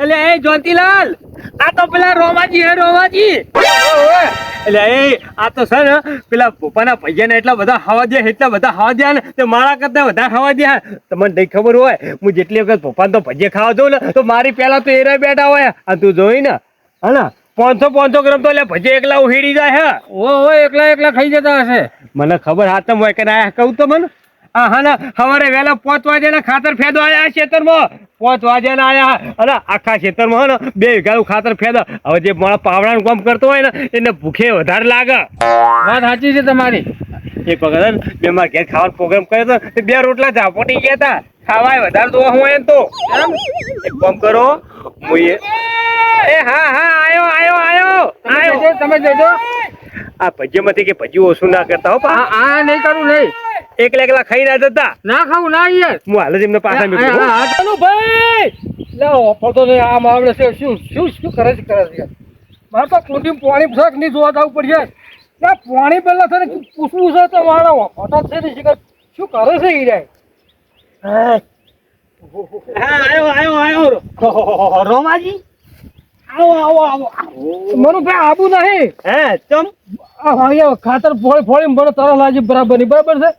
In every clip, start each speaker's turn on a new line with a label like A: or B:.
A: અલે એ જ્યોતિલાલ, આ તો પેલા રોમાજી હે, રોમાજી. એટલે એ આ તો છે ને પેલા પપ્પાના પૈયાને એટલા બધા ખાવા દે, એટલા બધા ખાવા દે ને તે મારા કરતા વધારે ખાવા દે. તમને નહીં ખબર હોય, હું જેટલી વખત પપ્પાને તો ભજીયા ખાવા દઉં ને તો મારી પહેલા તો એરા બેઠા હોય. આ તું જોઈ ને હા 500 ગ્રામ તો એટલે ભજીયા એકલા ઉહેડી જાય હે.
B: ઓ એકલા ખાઈ જતા હશે.
A: મને ખબર હાથમ હોય કે ના કહું તો મને. હા ના સવારે વહેલા 5 વાગ્યાના ખાતર ફેદો આયા ખેતરમાં, 5 વાગ્યાના આયા અને આખા ખેતરમાં હે ને 2 વીઘાનું ખાતર ફેદો. હવે જે મારા પાવડાનું કામ કરતો હોય ને એને ભૂખે વધારે લાગે.
B: વાત સાચી છે તમારી.
A: એક વખત મેં મારા ઘેર ખાવાનો પ્રોગ્રામ કર્યો તો 2 રોટલા ઝાપોટી ગયા હતા. ખાવાય વધારે દોવા હું એમ તો એક કામ કરો હું એ હા આયો
B: તમે જજો.
A: આ ભજીયામાંથી કે ભજીયું ઓછું ના કરતા હો.
B: આ નહીં કરું નહીં.
A: એકલા ખાઈ ના જતા.
B: ના ખાવું ના યાર.
A: હું હાલ જ એમને પાછા મેળવું.
B: ભાઈ લાવો ફોટો ને આ મામલે છે. શું કરે છે મારે તો કુંડી પાણી શક નહીં જોવા જવું પડશે. પાણી પહેલા છે ને પૂછવું છે તો મારા ફોટો છે ને શું કરે છે ઈ
A: આયો રોમાજી. આવો
B: મનુભાઈ આબુ નહીં.
A: હે ચમ
B: ખાતર ફોડી મને તરસ લાગી બરાબર ની બરાબર છે.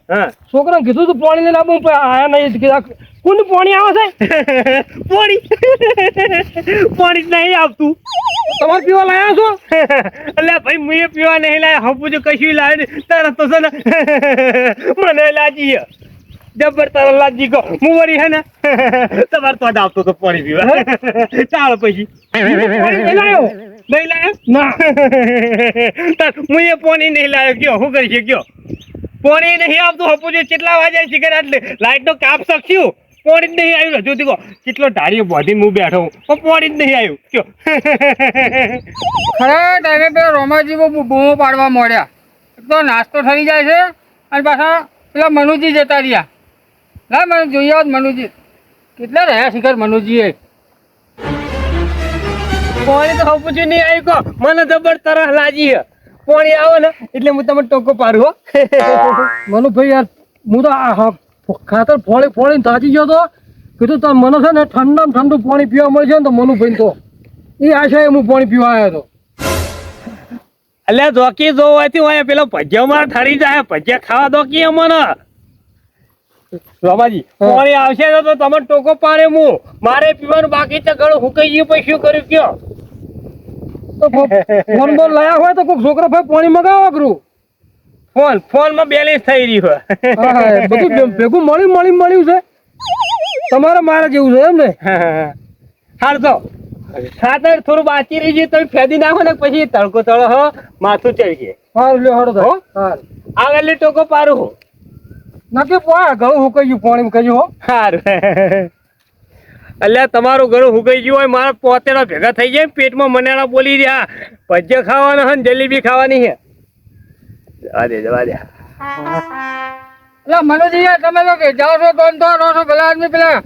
B: છોકરાને કીધું તું પાણી લઈને આવું આયા નહીં. કોણ પાણી આવે છે?
A: પાણી જ નહીં આવતું.
B: તમારે પીવા લાયા છો?
A: એટલે ભાઈ મેં પીવા નહીં લાયા. હપું જો કશું લાવે તરત તો છે ને મને લાગી જબર તરત લાગી ગયો. હું વળી હે ને તમારે તો જ આવતો તો પાણી પીવા. ચાલો પછી
B: નહીં લાયો
A: ના હું એ પાણી નહીં લાવ્યો. કયો શું કરી છે? કયો પાણી નહીં આવતું. હપું જો કેટલા વાગ્યા સિગરેટ એટલે લાઈટ નો કાપ શક્યું. પાણી જ નહીં આવ્યું. હજુ દીકો કેટલો ઢાળીઓ બોધીને હું બેઠો હું પણ પાણી જ નહીં આવ્યું. કયો
B: ખરા ટાઈમે પેલા રોમાજી બૂમો પાડવા મળ્યા. તો નાસ્તો થઈ જાય છે અને પાછા પેલા મનુજી જતા રહ્યા. ના મને જોઈએ આવ મનુજી કેટલા રહ્યા શિખર મનુજી એ.
A: પાણી તો હપું નહીં આવ્યું. કહો મને જબર તરસ લાગી છે. પાણી આવે ને એટલે હું તમને ટોકો પાડું હો.
B: મનુભાઈ યાર હું તો ખાતર ફોડીને થાકી ગયો તો કીધું તમે મને છે ને ઠંડુ પાણી પીવા મળશે ને તો મનુભાઈ તો એ આશા હું પાણી પીવા આવ્યો હતો.
A: એટલે ધોકી જોવાથી હોય પેલો ભજીયામાં ઠરી જાય. ભજીયા ખાવા ધોકી અમને રોમાજી પાણી આવશે તો તમે ટોકો પાડે. હું મારે પીવાનું બાકી છે ઘણું હુકાઈ ગયું. પછી શું કર્યું? કયો
B: ફોન બોલ લાયા હોય તો કોઈ છોકરા ભાઈ પાણી મગાવો કરું.
A: ફોન માં બેલેન્સ થઈ રહ્યું હોય.
B: બધું ભેગું મળ્યું છે. તમારે મારે જેવું છે એમ ને.
A: હાલ તો ખાતર થોડું બાકી રહી જાય તમે ફેદી નાખો ને પછી તડકો તળો હો માથું ચડી જાય.
B: હા લ્યો હડો તો
A: આગળ ટોકો પાડું હું
B: નક્કી ઘણું હુકાઈ ગયું પાણી કહ્યું હો.
A: સારું એટલે તમારું ઘણું હુકાઈ ગયું હોય. મારા પોતેડા ભેગા થઈ જાય પેટમાં મનેડા બોલી રહ્યા. ભજીયા ખાવાના હોય ને જલેબી ખાવાની છે. જવા દે
B: એટલે મનુજી યાર તમે તો કે જાઓ છો કોણ તો રહો છો પેલા આદમી પેલા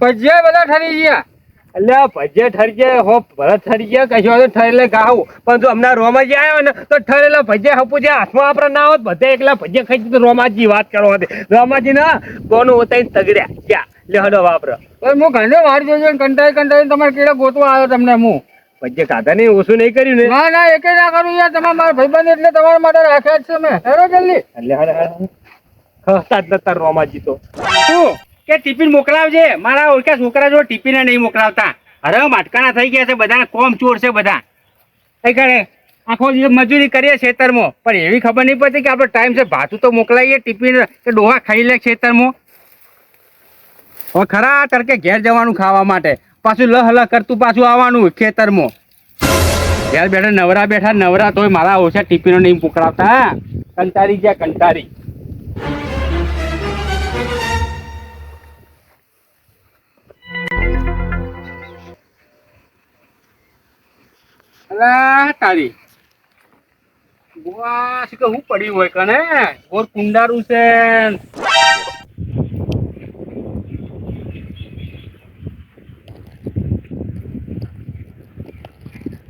B: ભજીયા બધા ઠરી ગયા.
A: એટલે ભજીયા ઠરી ગયા હો ભરત ઠરી ગયા કશું ઠરેલે ખાવું. પણ જો હમણાં રોમાજી આવ્યો ને તો ઠરેલા ભજીયા હપુ જે હાથમાં આપડે ના હોત બધા એકલા ભજીયા ખાઈ તો રોમાજી વાત કરવા દે. રોમાજી ના કોનું હોતા તગડ્યા ક્યાં લે હડો વાપરો.
B: હું ઘણી વાર જોઈ કંટાળી તમારે કેળા ગોતવા આવ્યો તમને. હું
A: ભજીયા ખાધા નહીં ઓછું નહીં કર્યું ને.
B: ના એકે ના કરું યાર. તમારા મારા ભાઈબંધ એટલે તમારા માટે રાખ્યા જ છે મેં. હેરો જલ્દી
A: એટલે રોમાજી તો
B: શું
A: કે ટિફિન મોકલાવજે. મારા ઓળખ્યા છોકરા જો ટિફિન નહીં મોકલાવતા. અરે માટકાના થઈ ગયા છે બધા. કોમ ચોર છે બધા. આખો મજૂરી કરીએ ખેતરમાં પણ એવી ખબર નહીં પડતી કે આપણો ટાઈમ છે. ભાતું તો મોકલાઈએ ટિફિન કે ડોહા ખાઈ લે ખેતરમાં. હવે ખરા તડકે ઘેર જવાનું ખાવા માટે પાછું લહ કરતું પાછું આવવાનું ખેતરમાં. ઘેર બેઠા નવરા તોય મારા ઓછા ટિફિનો નહીં મોકલાવતા. કંટારી ગયા કંટારી. તારી હું પડ્યું હોય કને બોર કુંડારું છે.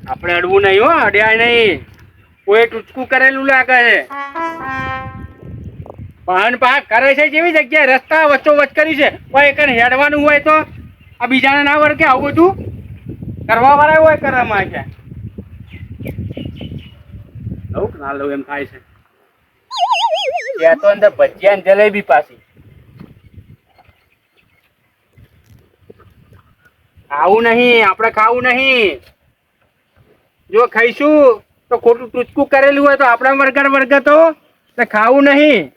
A: આપણે અડવું નહીં હો. અડ્યા નહીં. કોઈ ટૂચકું કરેલું લાગે છે. વાહન પાક કરે છે જેવી જગ્યાએ રસ્તા વચ્ચો વચ કરી છે. કોઈ કને હેડવાનું હોય તો આ બીજાને ના વળકે આવું બધું કરવા વાળા હોય કરવામાં છે લઉં કે ના લઉં એમ થાય છે ત્યાં તો અંદર ભજીયા ને જલેબી પાછી ખાવું નહીં આપણે ખાવું નહીં જો ખાઈશું તો ખોટું ટૂચકું કરેલું હોય તો આપણા વર્ગર તો ખાવું નહીં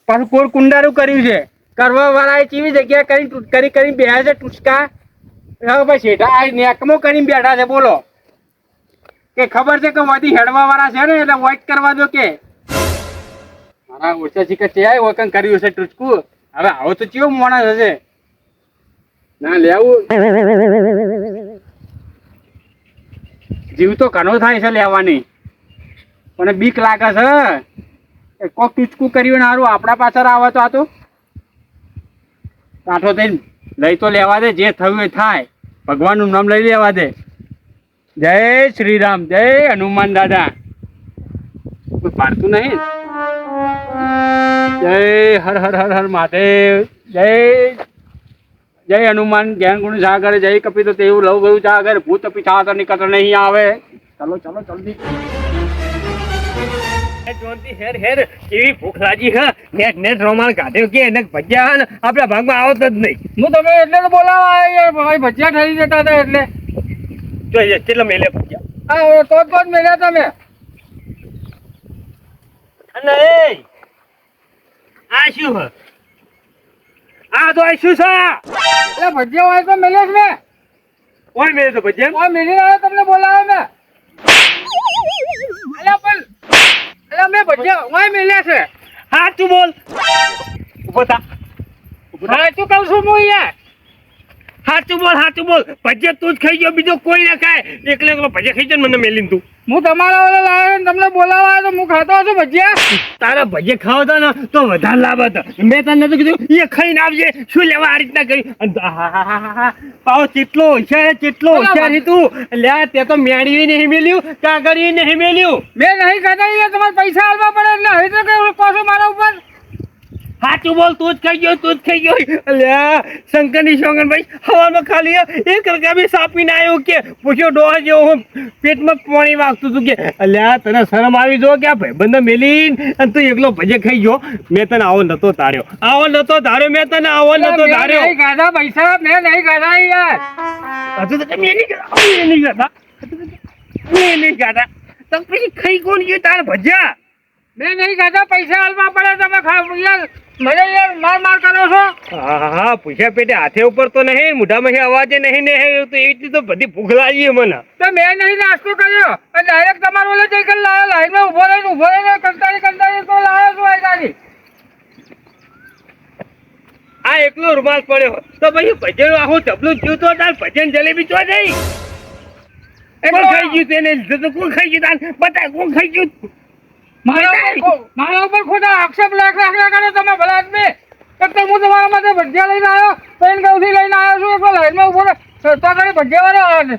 A: પાછું કોર કુંડારું કર્યું છે કરવા વાળાએ કેવી જગ્યા કરી બેઠા છે ટૂચકા ભાઈ શેઠા આ નેકમો કરીને બેઠા છે બોલો કે ખબર છે કે વધી હેડવા વાળા છે ને એટલે વોઇટ કરવા દો કે મારા ઓછા શીખર છે વકન કર્યું છે ટૂચકું હવે આવો તો કેવો માણસ હશે ના લેવું જીવ તો ઘણો થાય છે લેવાની પણ બીક લાગે છે કોક ટૂચકું કર્યું ને સારું આપણા પાછળ આવે તો આ તો કાંઠો થઈને લઈ તો લેવા દે જે થયું એ થાય ભગવાનનું નામ લઈ લેવા દે જય શ્રી રામ જય હનુમાન દાદા કોઈ પાડતું નહીં જય હર હર હર હર મહાદેવ જય જય હનુમાન જ્ઞાન ગુણ સાગર જય કપિ તો તેવું લવ ગયું સાગર ભૂત પિછાતર નિકટ નહીં આવે ચાલો ચાલો જલ્દી
C: હેર હેર કેવી ભૂખ લાગી હા નેટ રોમાન કાઢ્યો કે એને ભજીયા ને આપણા ભાગમાં આવતો જ નહીં
B: હું તમે એટલે તો બોલાવા આવ્યો ભાઈ ભજીયા ઠરી જતા હતા એટલે
C: જોઈએ કેટલો મેલે ભજીયા
B: હા તો જ મેળ્યા તમે
C: અને આ શું હ આ તો આ શું છે
B: એટલે ભજીયા હોય તો મેલે જ મેં
C: કોણ મેલે તો ભજીયા
B: કોઈ મેલી આવ્યો તમને બોલાવે મેં અલ્યા પણ અલ્યા મેં ભજીયા હોય મેલ્યા છે
C: હા તું બોલ ઉભો થા
B: હા તું કહું છું હું યાર
C: હાચું બોલ ભજીયા તું જ ખાઈ ગયો બીજો કોઈ ના ખાય એકલો ભજીયા ખાઈ જાય મને મેલીને તું
B: હું તમારા ઓલે લાવ્યો ને તમને બોલાવા આવ્યો તો હું ખાતો હતો ભજીયા
C: તારા ભજીયા ખાવા હતા ને તો વધારે લાભ હતો મેં તને નતું કીધું એ ખાઈને આવજે શું લેવા આ રીતના કરી પાવ કેટલો હોશિયાર તું લ્યા તે તો મેળવી નહીં મેલ્યું કાગળી નહીં મેલ્યું
B: મેં નહીં ખાતા યાર તમારે પૈસા આલવા પડે એટલે હવે તો કઈ પાછો મારા ઉપર
C: સાચું બોલ તું જ ખાઈ ગયો અલ્યા શંકરની સોગનભાઈ હવામાં ખાલી એક રકાબી સાપીને આવ્યો કે પૂછ્યો ડોહા જેવો હું પેટમાં પાણી વાગતું હતું કે અલ્યા તને શરમ આવી જો કે આ ભાઈબંધ મેલીને અને તું એકલો ભજે ખાઈ ગયો મેં તને આવો નતો ધાર્યો મેં તને આવો નતો ધાર્યો
B: નહીં ખાધા પૈસા મેં નહીં ખાધા યાર
C: હજુ તો તમે નહીં ખાધા તો પછી ખાઈ કોણ ગયું તારે ભજ્યા
B: મેં નહીં ખાધા પૈસા આલવા પડે તમે ખાવ યાર મને યાર માર કરો છો
C: હા પૂછ્યા પેટે હાથે ઉપર તો નહીં મોઢામાં અવાજે નહીં તો એવી રીતે તો બધી ભૂખ લાગી મને
B: તો મેં નહીં નાસ્તો કર્યો અને ડાયરેક્ટ તમારો ઓલે જઈ કરી લાવ્યો લાઈનમાં ઉભો રહીને કંટાળી તો લાવ્યો છું આગાડી
C: આ એકલો રૂમાલ પડ્યો તો પછી ભજન આખું ડબલું જ્યું તો તાર ભજન જલેબી ચો જઈ કોણ ખાઈ ગયું તેને લીધે તો કોણ ખાઈ ગયું તાર બતા કોણ ખાઈ ગયું
B: મારા ઉપર ખોટા આક્ષેપ રાખવા કરે તમે ભલા આદમી તો હું તમારા માટે ભજીયા લઈને આવ્યો પેન ગૌથી લઈને આવ્યો છું એકલો લાઈનમાં ઉભો તો તારે ભજીયા વાળો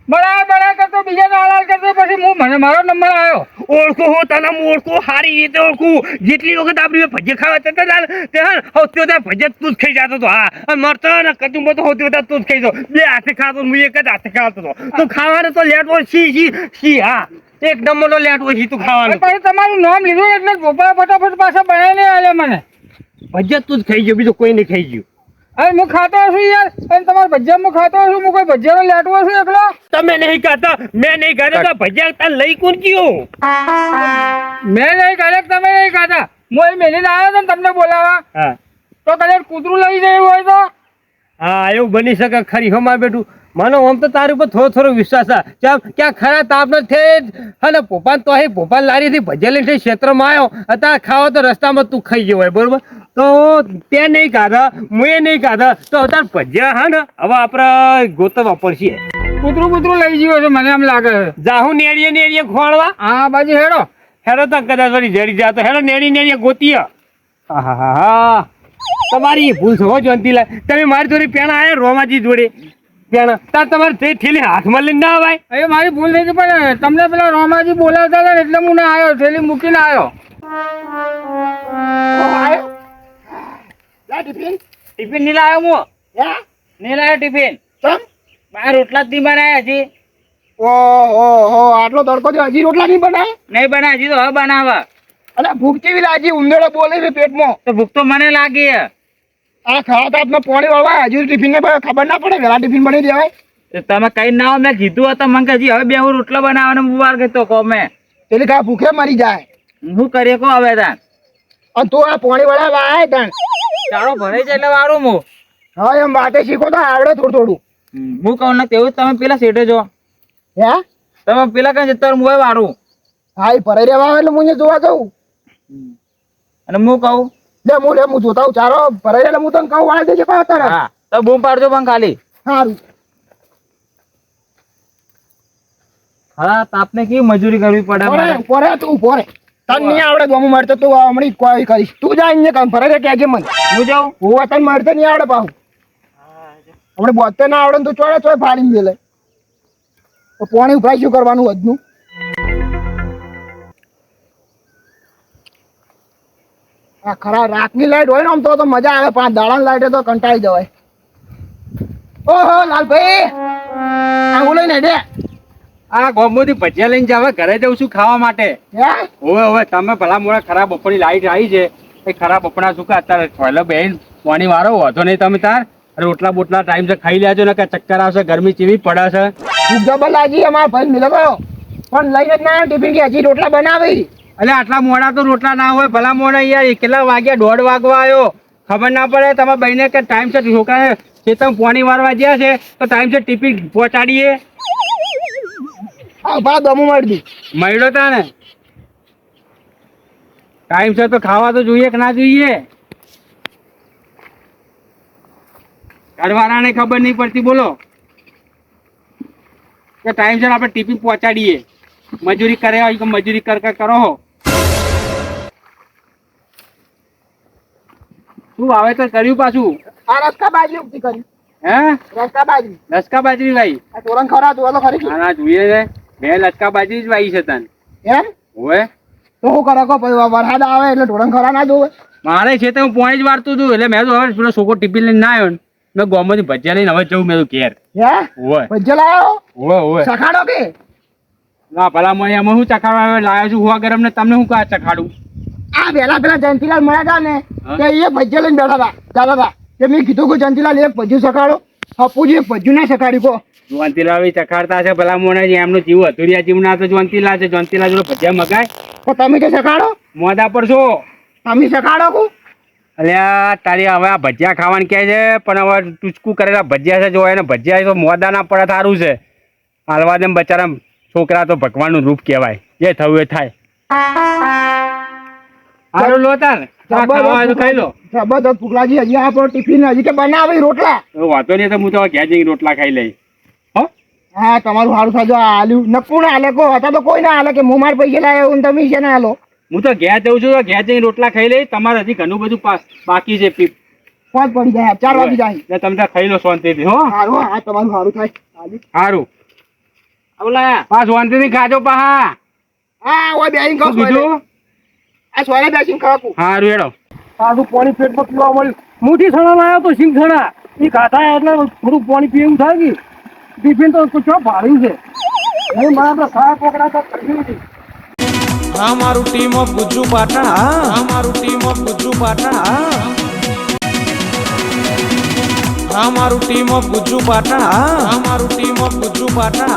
B: બળા કરતો બીજા હાલાલ કરતો પછી હું મને મારો નંબર આવ્યો
C: ઓળખું હું તને ઓળખું સારી રીતે ઓળખું જેટલી વખત આપણે ભજીયા ખાવા જતા તે સૌથી વધારે ભજીયા તું જ ખાઈ જતો હતો હા અને મરતો ને કચુંબો તો સૌથી વધારે તું જ ખાઈ જાવ બે હાથે ખાતો હું એક જ હાથે ખાતો હતો તો ખાવાનું તો લેટવો સી હા એક નંબર નો લેટ હોય તું ખાવાનું
B: પછી તમારું નામ લીધું એટલે ગોપાલ ફટાફટ પાછા બનાવીને આલે મને
C: ભજીયા તું જ ખાઈ ગયો બીજું કોઈ નહીં ખાઈ ગયું
B: અરે હું ખાતો છું યાર અને તમારા ભજીયા હું ખાતો છું હું કોઈ ભજીયાનો લેટવો છું એકલો
C: તમે નહીં ખાતા મેં નહીં ખાતા તો ભજીયા તને લઈ કોણ ગયો
B: મેં નહીં ખાતા તમે નહીં ખાતા હું એ મેલીને આવ્યો હતો ને તમને બોલાવા
C: હા
B: તો કદાચ કૂતરું લઈ જાય હોય તો
C: હા એવું બની શકે ખરી હમા બેઠું માનો આમ તો તારી ઉપર થોડો વિશ્વાસ છે ક્યાં ખરા તાપ નથી અને પોપાન તો અહીં પોપાન લારીથી ભજેલી છે ક્ષેત્રમાં આવ્યો અત્યારે ખાવા તો રસ્તામાં તું ખાઈ ગયો હોય બરોબર તો તે નહીં ખાધા હું નહીં ખાધા તો અત્યારે ભજ્યા હા ને હવે આપણે ગોતવા પડશે
B: કૂતરું લઈ ગયું છે મને એમ લાગે છે
C: જાહુ નેડીએ ખોળવા
B: હા બાજુ
C: હેડો તો કદાચ વળી જડી જાય તો હેડો નેડીએ ગોતીએ હા તમારી ભૂલ છો જોનતીલા તમે મારી જોડે પેણા આવ્યા રોમાજી જોડે પેણા તાર તમારે તે થેલી હાથમાં લઈને ના આવાય
B: એ મારી ભૂલ થઈ પણ તમને પેલા રોમાજી બોલાવતા હતા એટલે હું ના આવ્યો થેલી મૂકીને આવ્યો
A: ટિફિન નહીં લાવ્યો હું નહીં લાવ્યો ટિફિન બાર રોટલા જ નહીં બનાયા હજી.
B: ઓહો આટલો તડકો છે હજી રોટલા નહીં બનાય?
A: નહીં બનાયા હજી તો હવે બનાવવા.
B: અરે ભૂખ કેવી લાગી? ઉંદેડો બોલે છે પેટમાં.
A: તો ભૂખ તો મને લાગી હે.
B: આ ખાવા તાપમાં પાણી વાળવા હજુ ટિફિન ને ખબર ના પડે, વેલા ટિફિન બની દેવાય.
A: તો તમે કઈ ના આવો, મેં કીધું હતું મને કે હજી હવે બે હું રોટલા બનાવવાનો વાર કહેતો કહો મેં.
B: એટલે કા ભૂખે મરી જાય.
A: શું કરીએ કહો હવે તાન.
B: અને તું આ પાણી વાળા વાય તાણ.
A: ચાલો ભરાઈ જાય એટલે વારું હું.
B: હા એમ વાતે શીખો તો આવડે થોડું.
A: હું કહું ને તેવું જ તમે પેલા સેટે જો.
B: હે?
A: તમે પેલા કઈ જતા હું વારું.
B: હા એ ભરાઈ રહેવા આવે એટલે હું અહીંયા જોવા જાઉં.
A: અને હું કહું
B: લે હું જોતા હું ચારો ભરાઈ એટલે હું તને કહું વાળી દેજે કહો તારે.
A: હા તો બૂમ પાડજો પણ ખાલી.
B: સારું.
A: હા તાપને કેવી મજૂરી કરવી પડે મારે.
B: પોરે તું પોરે તને નહીં આવડે ગમું મળતો તું હમણાં કોઈ કરીશ. તું જા અહીંયા કામ ભરાઈ રહે કહેજે મને.
A: હું જાઉં.
B: હું તને મળતો નહીં આવડે પાછું. હમણાં બોતે ના આવડે ને તું ચોય ચોય ફાડીને દે લે. તો પાણી ઉભરાઈ શું કરવાનું હજનું? આ ખરા રાતની લાઈટ હોય ને આમ તો મજા આવે, 5 દાડાની લાઈટ તો કંટાળી જવાય. ઓહો લાલભાઈ આ બોલો ને દે.
A: આ ગોમોથી ભજીયા લઈને જાવ ઘરે જઉં છું ખાવા માટે.
B: હે?
A: હવે તમે ભલા મોડા ખરાબ બપોરની લાઈટ આવી છે એ ખરાબ બપોરના શું અત્યારે છોયલો બેન પાણી વાળો વાંધો નહીં તમે તાર રોટલા બોટલા ટાઈમ છે ખાઈ લેજો ને કે ચક્કર આવશે, ગરમી ચેવી પડે છે.
B: ખૂબ જબર લાગી અમારા ભાઈ મિલો પણ લઈને જ ના ટિફિન કે હજી રોટલા બનાવી.
A: એટલે આટલા મોડા તો રોટલા ના હોય ભલા મોડા યાર. કેટલા વાગ્યા? 1:30 વાગવા આવ્યો. ખબર ના પડે તમારા બહેને કે ટાઈમ છે છોકરાને ખેતરમાં પાણી વારવા ગયા છે તો ટાઈમ છે ટિફિન પહોંચાડીએ.
B: હા બા દમું મારી દી
A: મળ્યો તા ને ટાઈમ છે તો ખાવા તો જોઈએ કે ના જોઈએ? ઘરવાળાને ખબર નહીં પડતી બોલો કે ટાઈમ છે આપણે ટિફિન પહોંચાડીએ. મજૂરી કરે હોય કે મજૂરી કરો. શું વાવેતર કર્યું પાછું?
B: આ રસ્કા બાજરી ઉગતી કરી.
A: હે?
B: રસ્કા બાજરી.
A: લસકા બાજરી ભાઈ?
B: આ તોરણ ખરા તું ખરી.
A: ના જોઈએ છે. મેં લસકા બાજરી જ વાઈ છે તને.
B: એમ?
A: હોય
B: તો હું કરો કો વરસાદ આવે એટલે તોરણ ખરા ના જોવે.
A: મારે છે તો હું પોણી જ વારતું હતું એટલે મેં તો હવે પેલો છોકરો ટિફિન લઈને ના આવ્યો ને મેં ગોમાંથી ભજીયા લઈને હવે જવું મેં તો ઘેર.
B: હે?
A: હોય
B: ભજ્જે લાયો?
A: હોય
B: સખાડો કે?
A: ના ભલા મને એમાં હું ચખાડવા લાવ્યો છું હુવા ગરમ ને તમને હું કા ચખાડું?
B: આ પેલા જયંતિલાલ મળ્યા હતા ને તે એ ભજ્જે લઈને બેઠા હતા કે મેં કીધું કે જયંતિલાલ એક ભજ્જુ સખાડો. અપુજી એક ભજ્જુ ના સખાડ્યું કો.
A: જોંતીલાલ ચખાડતા છે ભલા મોને એમનું જીવ અધુરિયા જીવ ના તો જોંતીલાલ છે. જોંતીલાલ જોડે ભજીયા મગાય
B: તો તમે કે સખાડો?
A: મોદા પર છો
B: તમે સખાડો કો?
A: અલ્યા તારી હવે આ ભજીયા ખાવાનું કહે છે પણ હવે ટૂચકું કરેલા ભજીયા છે જો એને ભજીયા તો મોદા ના પડે સારું છે. હાલવા દે બચારા છોકરા તો ભગવાનનું રૂપ કહેવાય. જે થયું એ થાય. સારું લો તાર ખાઈ લો.
B: જબરદસ્ત ફૂકલાજી હજી આપણો ટિફિન હજી કે બનાવી રોટલા.
A: વાંધો નહીં તો હું તો ઘેર જઈને રોટલા ખાઈ લઈ.
B: હા તમારું સારું થાજો. આલ્યું નકું ના હાલે કો હતા તો કોઈ ના હાલે કે હું માર પૈસા લાવ્યો ને તમે છે ને હાલો.
A: હું તો ઘેર જઉં છું તો ઘેર જઈને રોટલા ખાઈ લઈ. તમારે હજી ઘણું બધું બાકી છે.
B: 5 પડી જાય 4 વાગી જાય.
A: એટલે તમે ત્યાં ખાઈ લો શાંતિથી. હો
B: સારું હા તમારું સારું થાય.
A: સારું પાછ શાંતિથી ખાજો પાહા.
B: હા ઓય બેહીન ખાવ
A: કીધું
B: આ સોરે બેસીન ખાવું.
A: સારું હેડો.
B: સારું પાણી પેટમાં પીવા મળ્યું. મોટી સણા લાવ્યો તો સિંગ સણા એ ખાતા એટલે થોડું પાણી પીવું થાય કે ટિફિન તો ચો ભાડ્યું છે એ મારા ખાવા પોકડા તો કરી હતી.
D: હા મારું ટીમ ઓફ ગુજ્જુ પાટણ. હા મારું ટીમ ઓફ ગુજ્જુ પાટણ. હા મારું ટીમ ઓફ ગુજ્જુ પાટણ. હા મારું ટીમ ઓફ ગુજ્જુ પાટણ.